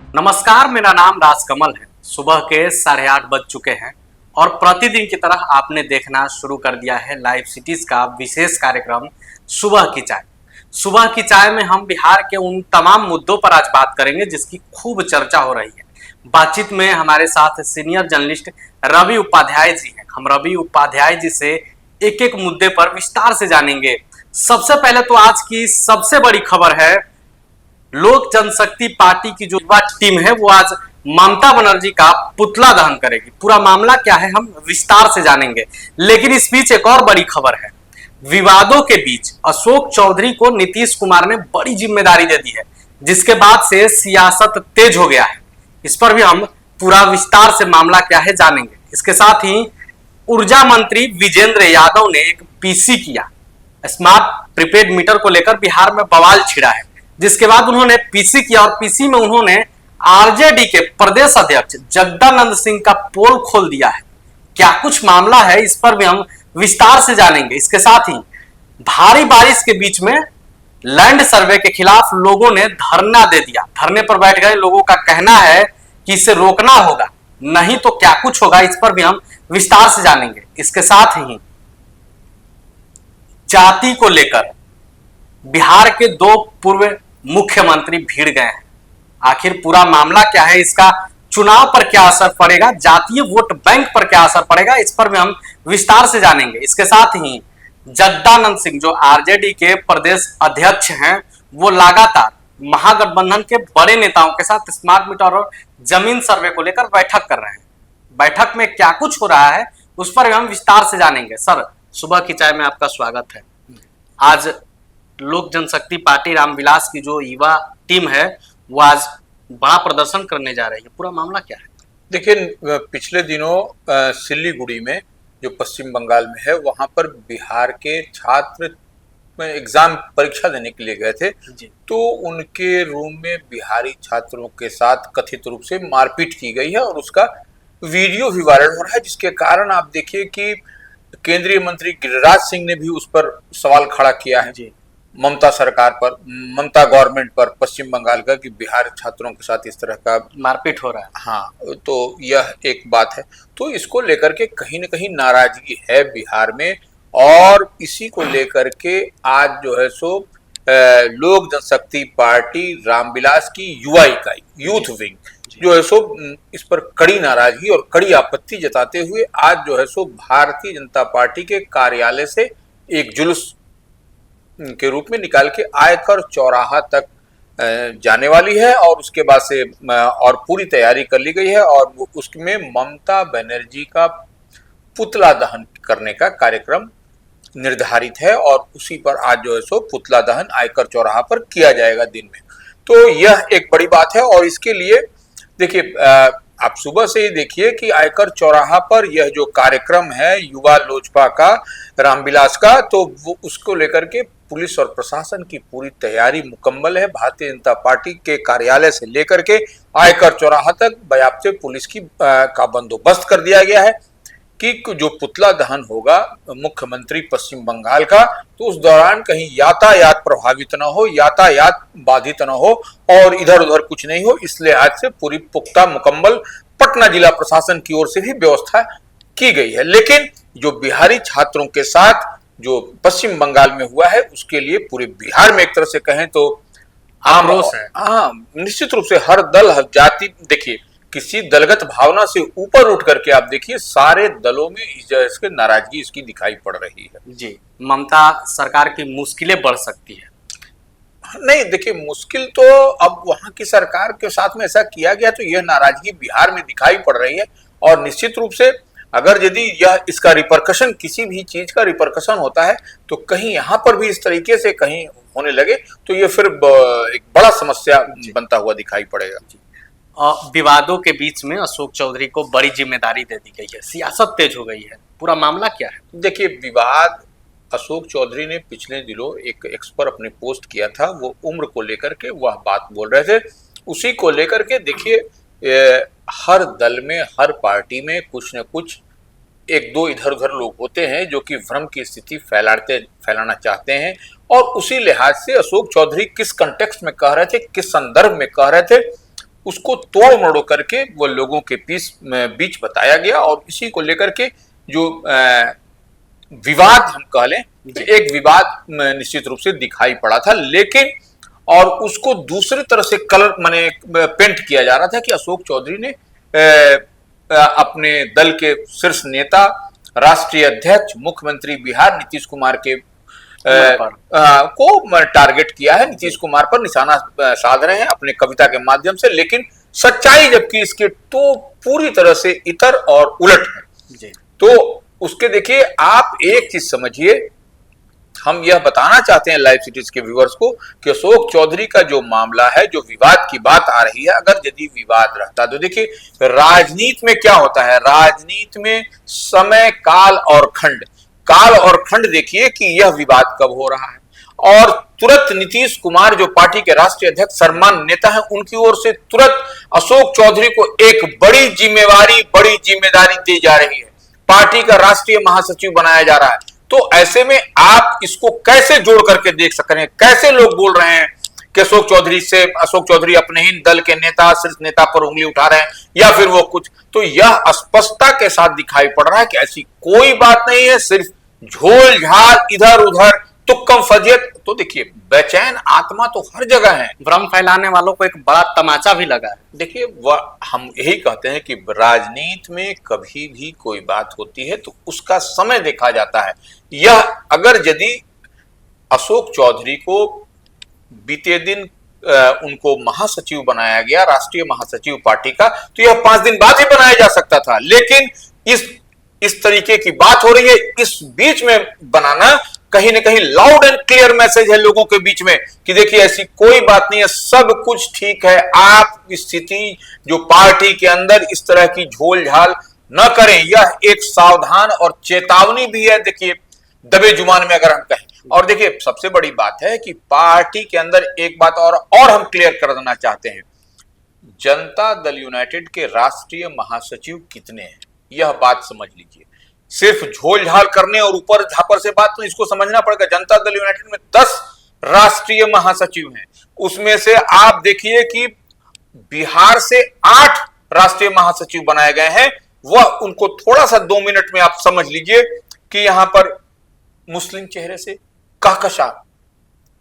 नमस्कार, मेरा नाम राजकमल है। सुबह के 8:30 बज चुके हैं और प्रतिदिन की तरह आपने देखना शुरू कर दिया है लाइव सिटीज का विशेष कार्यक्रम सुबह की चाय। सुबह की चाय में हम बिहार के उन तमाम मुद्दों पर आज बात करेंगे जिसकी खूब चर्चा हो रही है। बातचीत में हमारे साथ सीनियर जर्नलिस्ट रवि उपाध्याय जी हैं। हम रवि उपाध्याय जी से एक एक मुद्दे पर विस्तार से जानेंगे। सबसे पहले तो आज की सबसे बड़ी खबर है, लोक जनशक्ति पार्टी की जो युवा टीम है वो आज ममता बनर्जी का पुतला दहन करेगी। पूरा मामला क्या है हम विस्तार से जानेंगे, लेकिन इस बीच एक और बड़ी खबर है। विवादों के बीच अशोक चौधरी को नीतीश कुमार ने बड़ी जिम्मेदारी दे दी है, जिसके बाद से सियासत तेज हो गया है। इस पर भी हम पूरा विस्तार से मामला क्या है जानेंगे। इसके साथ ही ऊर्जा मंत्री विजेंद्र यादव ने एक पीसी किया। स्मार्ट प्रीपेड मीटर को लेकर बिहार में बवाल छिड़ा है, जिसके बाद उन्होंने पीसी किया और पीसी में उन्होंने आरजेडी के प्रदेश अध्यक्ष जगदानंद सिंह का पोल खोल दिया है। क्या कुछ मामला है, इस पर भी हम विस्तार से जानेंगे। इसके साथ ही भारी बारिश के बीच में लैंड सर्वे के खिलाफ लोगों ने धरना दे दिया। धरने पर बैठ गए लोगों का कहना है कि इसे रोकना होगा, नहीं तो क्या कुछ होगा, इस पर भी हम विस्तार से जानेंगे। इसके साथ ही जाति को लेकर बिहार के दो पूर्व मुख्यमंत्री भिड़ गए हैं। आखिर पूरा मामला क्या है, इसका चुनाव पर क्या असर पड़ेगा, जातीय वोट बैंक पर क्या असर पड़ेगा, इस पर भी हम विस्तार से जानेंगे। इसके साथ ही जगदानंद सिंह जो आरजेडी के प्रदेश अध्यक्ष हैं, वो लगातार महागठबंधन के बड़े नेताओं के साथ स्मार्ट मीटर और जमीन सर्वे को लेकर बैठक कर रहे हैं। बैठक में क्या कुछ हो रहा है उस पर हम विस्तार से जानेंगे। सर, सुबह की चाय में आपका स्वागत है। आज लोक जनशक्ति पार्टी रामविलास की जो युवा टीम है वो आज बड़ा प्रदर्शन करने जा रही है। पूरा मामला क्या है? देखिए, पिछले दिनों सिलीगुड़ी में जो पश्चिम बंगाल में है, वहां पर बिहार के छात्र एग्जाम परीक्षा देने के लिए गए थे। तो उनके रूम में बिहारी छात्रों के साथ कथित रूप से मारपीट की गई है और उसका वीडियो भी वायरल हो रहा है, जिसके कारण आप देखिए कि केंद्रीय मंत्री गिरिराज सिंह ने भी उस पर सवाल खड़ा किया है ममता सरकार पर, ममता गवर्नमेंट पर पश्चिम बंगाल का, कि बिहार छात्रों के साथ इस तरह का मारपीट हो रहा है। हाँ, तो यह एक बात है। तो इसको लेकर के कहीं न कहीं नाराजगी है बिहार में, और इसी को लेकर के आज जो है सो लोक जनशक्ति पार्टी रामविलास की युवा इकाई, यूथ विंग जो है सो इस पर कड़ी नाराजगी और कड़ी आपत्ति जताते हुए आज जो है सो भारतीय जनता पार्टी के कार्यालय से एक जुलूस के रूप में निकाल के आयकर चौराहा तक जाने वाली है, और उसके बाद से और पूरी तैयारी कर ली गई है, और उसमें ममता बनर्जी का पुतला दहन करने का कार्यक्रम निर्धारित है, और उसी पर आज जो है सो पुतला दहन आयकर चौराहा पर किया जाएगा दिन में। तो यह एक बड़ी बात है, और इसके लिए देखिए, आप सुबह से ही देखिए कि आयकर चौराहा पर यह जो कार्यक्रम है युवा लोजपा का, रामविलास का, तो वो उसको लेकर के पुलिस और प्रशासन की पूरी तैयारी मुकम्मल है। भारतीय जनता पार्टी के कार्यालय से लेकर के आयकर चौराहा तक बायाप्ते पुलिस की का बंदोबस्त कर दिया गया है कि जो पुतला दहन होगा मुख्यमंत्री पश्चिम बंगाल का, तो उस दौरान कहीं यातायात प्रभावित न हो, यातायात बाधित न हो और इधर उधर कुछ नहीं हो, इसलिए आज से पूरी पुख्ता मुकम्मल पटना जिला प्रशासन की ओर से भी व्यवस्था की गई है। लेकिन जो बिहारी छात्रों के साथ जो पश्चिम बंगाल में हुआ है, उसके लिए पूरे बिहार में एक तरह से कहें तो आक्रोश है। हाँ, निश्चित रूप से हर दल हर जाति, देखिए किसी दलगत भावना से ऊपर उठ करके आप देखिए सारे दलों में इसके नाराजगी इसकी दिखाई पड़ रही है। जी, ममता सरकार की मुश्किलें बढ़ सकती है। नहीं, देखिए मुश्किल तो अब वहां की सरकार के साथ में ऐसा किया गया, तो यह नाराजगी बिहार में दिखाई पड़ रही है, और निश्चित रूप से अगर यदि यह इसका रिपरकशन, किसी भी चीज का रिपरकशन होता है, तो कहीं यहाँ पर भी इस तरीके से कहीं होने लगे तो ये फिर एक बड़ा समस्या बनता हुआ दिखाई पड़ेगा। विवादों के बीच में अशोक चौधरी को बड़ी जिम्मेदारी दे दी गई है, सियासत तेज हो गई है। पूरा मामला क्या है? देखिए, विवाद अशोक चौधरी ने पिछले दिनों एक एक्स पर अपने पोस्ट किया था, वो उम्र को लेकर के वह बात बोल रहे थे, उसी को लेकर के देखिए हर दल में, हर पार्टी में कुछ न कुछ एक दो इधर उधर लोग होते हैं जो कि भ्रम की स्थिति फैलाना चाहते हैं, और उसी लिहाज से अशोक चौधरी किस कंटेक्स्ट में कह रहे थे, किस संदर्भ में कह रहे थे, उसको तोड़ मरोड़ करके वो लोगों के बीच बताया गया, और इसी को लेकर के जो विवाद हम कह लें, तो एक विवाद निश्चित रूप से दिखाई पड़ा था। लेकिन और उसको दूसरी तरह से कलर माने पेंट किया जा रहा था कि अशोक चौधरी ने अपने दल के शीर्ष नेता, राष्ट्रीय अध्यक्ष, मुख्यमंत्री बिहार नीतीश कुमार के को टारगेट किया है, नीतीश कुमार पर निशाना साध रहे हैं अपने कविता के माध्यम से। लेकिन सच्चाई जबकि इसके तो पूरी तरह से इतर और उलट है। तो उसके देखिए आप एक चीज समझिए, हम यह बताना चाहते हैं लाइव सिटीज के व्यूअर्स को कि अशोक चौधरी का जो मामला है, जो विवाद की बात आ रही है, अगर यदि विवाद रहता तो देखिए राजनीति में क्या होता है, राजनीति में समय, काल और खंड देखिए कि यह विवाद कब हो रहा है, और तुरंत नीतीश कुमार जो पार्टी के राष्ट्रीय अध्यक्ष सम्मान नेता हैं, उनकी ओर से तुरंत अशोक चौधरी को एक बड़ी जिम्मेदारी दी जा रही है, पार्टी का राष्ट्रीय महासचिव बनाया जा रहा है। तो ऐसे में आप इसको कैसे जोड़ करके देख सकते हैं, कैसे लोग बोल रहे हैं कि अशोक चौधरी अपने ही दल के नेता, शीर्ष नेता पर उंगली उठा रहे हैं, या फिर वो कुछ, तो यह स्पष्टता के साथ दिखाई पड़ रहा है कि ऐसी कोई बात नहीं है, सिर्फ झोल झाल, इधर उधर तुक्कम फजियत। तो देखिए बेचैन आत्मा तो हर जगह है, भ्रम फैलाने वालों को एक बड़ा तमाचा भी लगा है। देखिए हम यही कहते हैं कि राजनीति में कभी भी कोई बात होती है तो उसका समय देखा जाता है। यह अगर यदि अशोक चौधरी को बीते दिन उनको महासचिव बनाया गया, राष्ट्रीय महासचिव पार्टी का, तो यह 5 दिन बाद ही बनाया जा सकता था। लेकिन इस तरीके की बात हो रही है, इस बीच में बनाना कहीं ना कहीं लाउड एंड क्लियर मैसेज है लोगों के बीच में कि देखिए ऐसी कोई बात नहीं है, सब कुछ ठीक है, आप स्थिति जो पार्टी के अंदर इस तरह की झोल झाल न करें। यह एक सावधान और चेतावनी भी है, देखिए दबे जुबान में अगर हम कहें। और देखिए सबसे बड़ी बात है कि पार्टी के अंदर एक बात और हम क्लियर कर देना चाहते हैं, जनता दल यूनाइटेड के राष्ट्रीय महासचिव कितने हैं, यह बात समझ लीजिए। सिर्फ झोल झाल करने और ऊपर झापर से बात, तो इसको समझना पड़ेगा। जनता दल यूनाइटेड में 10 राष्ट्रीय महासचिव हैं, उसमें से आप देखिए कि बिहार से 8 राष्ट्रीय महासचिव बनाए गए हैं। वह उनको थोड़ा सा 2 मिनट में आप समझ लीजिए कि यहां पर मुस्लिम चेहरे से कहकशा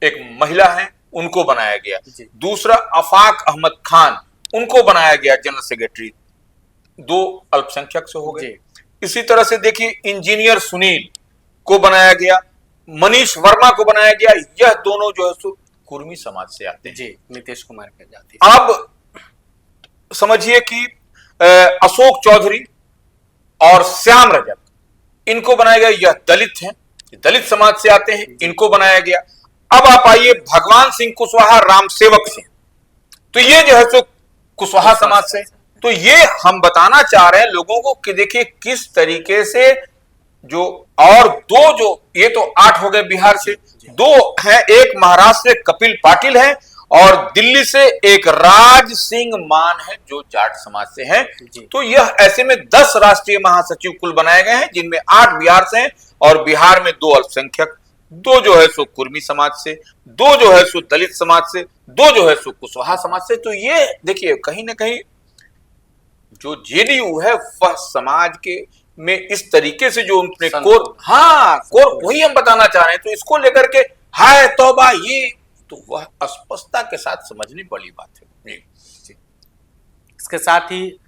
एक महिला है, उनको बनाया गया। दूसरा आफाक अहमद खान, उनको बनाया गया जनरल सेक्रेटरी, 2 अल्पसंख्यक से हो गए। इसी तरह से देखिए इंजीनियर सुनील को बनाया गया, मनीष वर्मा को बनाया गया। यह दोनों जो है सो कुर्मी समाज से आते हैं, जी नीतीश कुमार के जाति। अब समझिए कि अशोक चौधरी और श्याम रजक, इनको बनाया गया, यह दलित हैं, दलित समाज से आते हैं, इनको बनाया गया। अब आप आइए भगवान सिंह कुशवाहा राम सेवक से, तो ये जो है सो कुशवाहा समाज से। तो ये हम बताना चाह रहे हैं लोगों को कि देखिए किस तरीके से जो, और 2 जो, ये तो 8 हो गए बिहार से, 2 हैं, एक महाराष्ट्र से कपिल पाटिल है, और दिल्ली से एक राज सिंह मान है जो जाट समाज से हैं। तो यह ऐसे में 10 राष्ट्रीय महासचिव कुल बनाए गए हैं, जिनमें 8 बिहार से हैं, और बिहार में 2 अल्पसंख्यक, 2 जो है सो कुर्मी समाज से, 2 जो है सो दलित समाज से, 2 जो है सो कुशवाहा समाज से। तो ये देखिए कहीं ना कहीं जो जेडीयू है वह समाज के में इस तरीके से जो उनने कोर वही हम बताना चाह रहे हैं। तो इसको लेकर के हाय तौबा, ये तो वह स्पष्टता के साथ समझनी बड़ी बात है। इसके साथ ही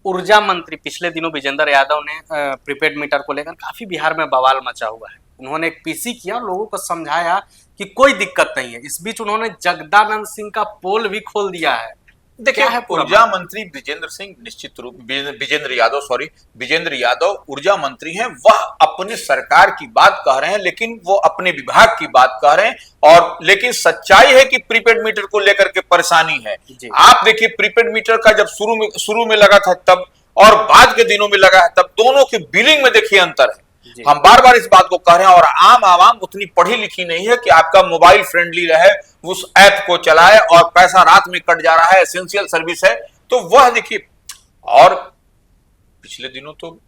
ऊर्जा मंत्री पिछले दिनों विजेंद्र यादव ने प्रीपेड मीटर को लेकर काफी बिहार में बवाल मचा हुआ है। उन्होंने एक पीसी किया, लोगों को समझाया कि कोई दिक्कत नहीं है। इस बीच उन्होंने जगदानंद सिंह का पोल भी खोल दिया है। देखिए ऊर्जा मंत्री विजेंद्र यादव ऊर्जा मंत्री हैं, वह अपने सरकार की बात कह रहे हैं, लेकिन वो अपने विभाग की बात कह रहे हैं। और लेकिन सच्चाई है कि प्रीपेड मीटर को लेकर के परेशानी है। आप देखिए प्रीपेड मीटर का जब शुरू में लगा था तब, और बाद के दिनों में लगा है तब, दोनों की बिलिंग में देखिए अंतर है। हम बार बार इस बात को कह रहे हैं, और आम आवाम उतनी पढ़ी लिखी नहीं है कि आपका मोबाइल फ्रेंडली रहे, उस ऐप को चलाए, और पैसा रात में कट जा रहा है, एसेंशियल सर्विस है। तो वह देखिए, और पिछले दिनों तो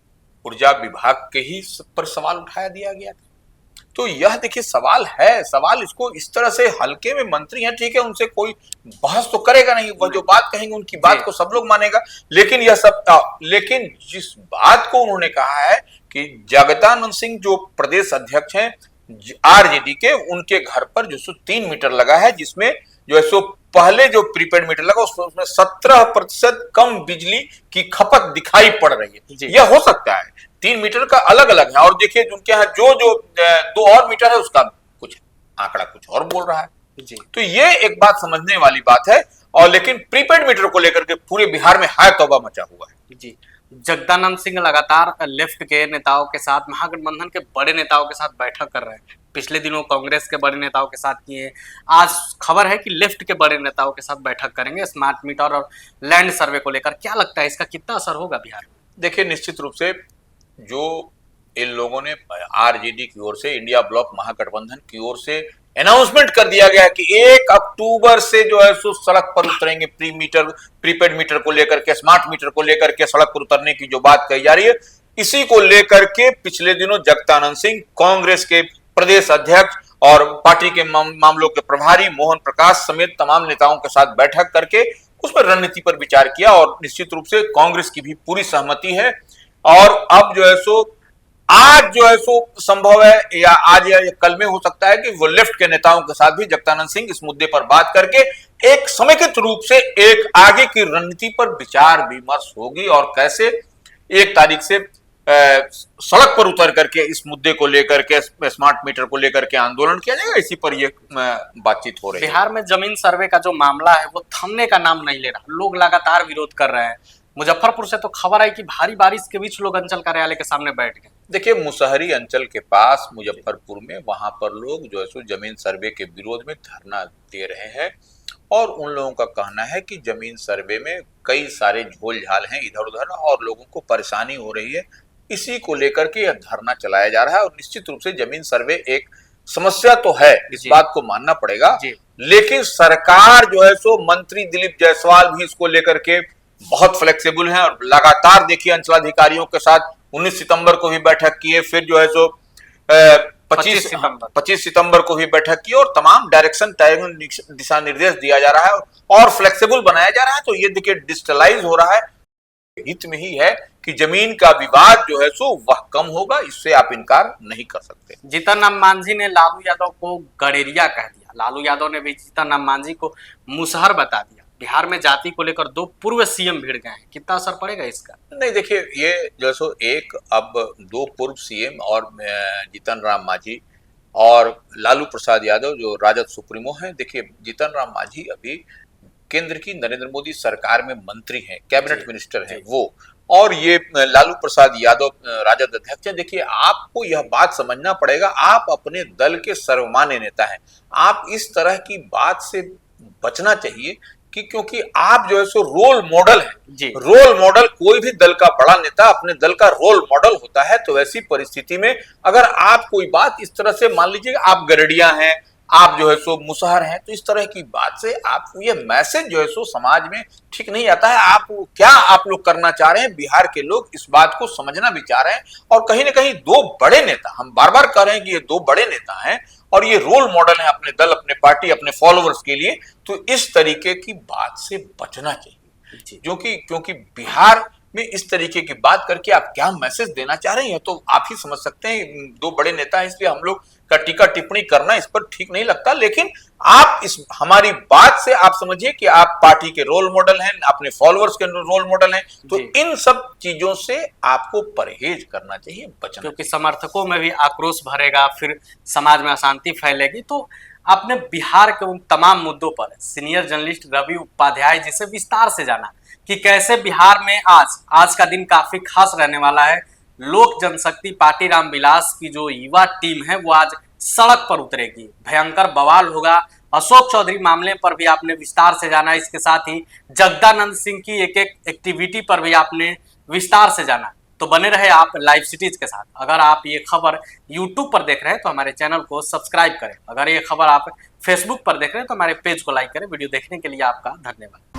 ऊर्जा विभाग के ही पर सवाल उठाया दिया गया था तो यह देखिए सवाल है, सवाल इसको इस तरह से हल्के में मंत्री हैं, ठीक है, उनसे कोई बहस तो करेगा नहीं, वह जो बात कहेंगे उनकी बात को सब लोग मानेगा। लेकिन यह सब लेकिन जिस बात को उन्होंने कहा है कि जगदानंद सिंह जो प्रदेश अध्यक्ष हैं आरजेडी के, उनके घर पर जो सो 3 मीटर लगा है, जिसमें जो है सो पहले जो प्रीपेड मीटर लगा उसमें 17% कम बिजली की खपत दिखाई पड़ रही है। यह हो सकता है, 3 मीटर का अलग अलग है, और देखिए उनके यहाँ जो 2 और मीटर है उसका कुछ आंकड़ा कुछ और बोल रहा है जी। तो ये एक बात समझने वाली बात है। और लेकिन प्रीपेड मीटर को लेकर के पूरे बिहार में हाय तौबा मचा हुआ है जी। जगदानंद सिंह लगातार लेफ्ट के नेताओं के साथ, महागठबंधन के बड़े नेताओं के साथ बैठक कर रहे हैं। पिछले दिनों कांग्रेस के बड़े नेताओं के साथ किए, आज खबर है कि लेफ्ट के बड़े नेताओं के साथ बैठक करेंगे स्मार्ट मीटर और लैंड सर्वे को लेकर। क्या लगता है इसका कितना असर होगा बिहार में? देखिए निश्चित रूप से जो इन लोगों ने आरजेडी की ओर से, इंडिया ब्लॉक महागठबंधन की ओर से अनाउंसमेंट कर दिया गया कि 1 अक्टूबर से जो है सो सड़क पर उतरेंगे, प्रीपेड मीटर को लेकर के, स्मार्ट मीटर को लेकर के सड़क पर उतरने की जो बात कही जा रही है, इसी को लेकर के पिछले दिनों जगदानंद सिंह, कांग्रेस के प्रदेश अध्यक्ष और पार्टी के मामलों के प्रभारी मोहन प्रकाश समेत तमाम नेताओं के साथ बैठक करके उस पर रणनीति पर विचार किया। और निश्चित रूप से कांग्रेस की भी पूरी सहमति है। और अब जो है सो आज जो है सो संभव है या आज या कल में हो सकता है कि वो लेफ्ट के नेताओं के साथ भी जगदानंद सिंह इस मुद्दे पर बात करके एक समेकित रूप से एक आगे की रणनीति पर विचार विमर्श होगी, और कैसे 1 तारीख से सड़क पर उतर करके इस मुद्दे को लेकर के, स्मार्ट मीटर को लेकर के आंदोलन किया जाएगा, इसी पर ये बातचीत हो रही है। बिहार में जमीन सर्वे का जो मामला है वो थमने का नाम नहीं ले रहा, लोग लगातार विरोध कर रहे हैं। मुजफ्फरपुर से तो खबर आई कि भारी बारिश के बीच लोग अंचल कार्यालय के सामने बैठ गए। देखिए मुसहरी अंचल के पास मुजफ्फरपुर में, वहां पर लोग जो है सो जमीन सर्वे के विरोध में धरना दे रहे हैं, और उन लोगों का कहना है कि जमीन सर्वे में कई सारे झोल झाल हैं इधर उधर और लोगों को परेशानी हो रही है, इसी को लेकर के यह धरना चलाया जा रहा है। और निश्चित रूप से जमीन सर्वे एक समस्या तो है, इस बात को मानना पड़ेगा, लेकिन सरकार जो है सो मंत्री दिलीप जायसवाल भी इसको लेकर के बहुत फ्लेक्सिबल है, और लगातार देखिए अंचलाधिकारियों के साथ 19 सितंबर को भी बैठक किए, फिर जो है सो 25 सितंबर को भी बैठक की, और तमाम डायरेक्शन दिशा निर्देश दिया जा रहा है और फ्लेक्सिबल बनाया जा रहा है। तो ये देखिए डिजिटलाइज हो रहा है, हित में ही है कि जमीन का विवाद जो है सो वह कम होगा, इससे आप इनकार नहीं कर सकते। जीतन राम मांझी ने लालू यादव को गडेरिया कह दिया, लालू यादव ने भी जीतन राम मांझी को मुसहर बता दिया। बिहार में जाति को लेकर 2 पूर्व सीएम भिड़ गए हैं, कितना असर पड़ेगा इसका? नहीं देखिए, ये जो सो एक अब 2 पूर्व सीएम और जीतन राम मांझी और लालू प्रसाद यादव जो राजद सुप्रीमो हैं। देखिए जीतन राम मांझी अभी केंद्र की नरेंद्र मोदी सरकार में मंत्री हैं, कैबिनेट मिनिस्टर हैं वो, और ये लालू प्रसाद यादव राजद अध्यक्ष हैं। देखिए आपको यह बात समझना पड़ेगा, आप अपने दल के सर्वमान्य नेता हैं, आप इस तरह की बात से बचना चाहिए कि क्योंकि आप जो है सो रोल मॉडल है। रोल मॉडल, कोई भी दल का बड़ा नेता अपने दल का रोल मॉडल होता है। तो ऐसी परिस्थिति में अगर आप कोई बात इस तरह से, मान लीजिए आप गरडिया हैं, आप जो है सो मुसहर हैं, तो इस तरह की बात से आप ये मैसेज जो है सो समाज में ठीक नहीं आता है। आप लोग करना चाह रहे हैं, बिहार के लोग इस बात को समझना भी चाह रहे हैं। और कहीं ना कहीं 2 बड़े नेता, हम बार बार कह रहे हैं कि ये 2 बड़े नेता हैं और ये रोल मॉडल है अपने दल, अपने पार्टी, अपने फॉलोअर्स के लिए। तो इस तरीके की बात से बचना चाहिए, क्योंकि बिहार में इस तरीके की बात करके आप क्या मैसेज देना चाह रहे हैं तो आप ही समझ सकते हैं। 2 बड़े नेता हैं, इसलिए हम लोग का टीका टिप्पणी करना इस पर ठीक नहीं लगता। लेकिन आप इस हमारी बात से आप समझिए कि आप पार्टी के रोल मॉडल हैं, अपने फॉलोअर्स के रोल मॉडल हैं, तो इन सब चीजों से आपको परहेज करना चाहिए, बचना, क्योंकि समर्थकों में भी आक्रोश भरेगा, फिर समाज में अशांति फैलेगी। तो आपने बिहार के उन तमाम मुद्दों पर सीनियर जर्नलिस्ट रवि उपाध्याय जी से विस्तार से जाना कि कैसे बिहार में आज का दिन काफी खास रहने वाला है। लोक जनशक्ति पार्टी रामविलास की जो युवा टीम है वो आज सड़क पर उतरेगी, भयंकर बवाल होगा। अशोक चौधरी मामले पर भी आपने विस्तार से जाना, इसके साथ ही जगदानंद सिंह की एक एक्टिविटी पर भी आपने विस्तार से जाना। तो बने रहे आप लाइव सिटीज के साथ। अगर आप ये खबर यूट्यूब पर देख रहे हैं तो हमारे चैनल को सब्सक्राइब करें, अगर ये खबर आप फेसबुक पर देख रहे हैं तो हमारे पेज को लाइक करें। वीडियो देखने के लिए आपका धन्यवाद।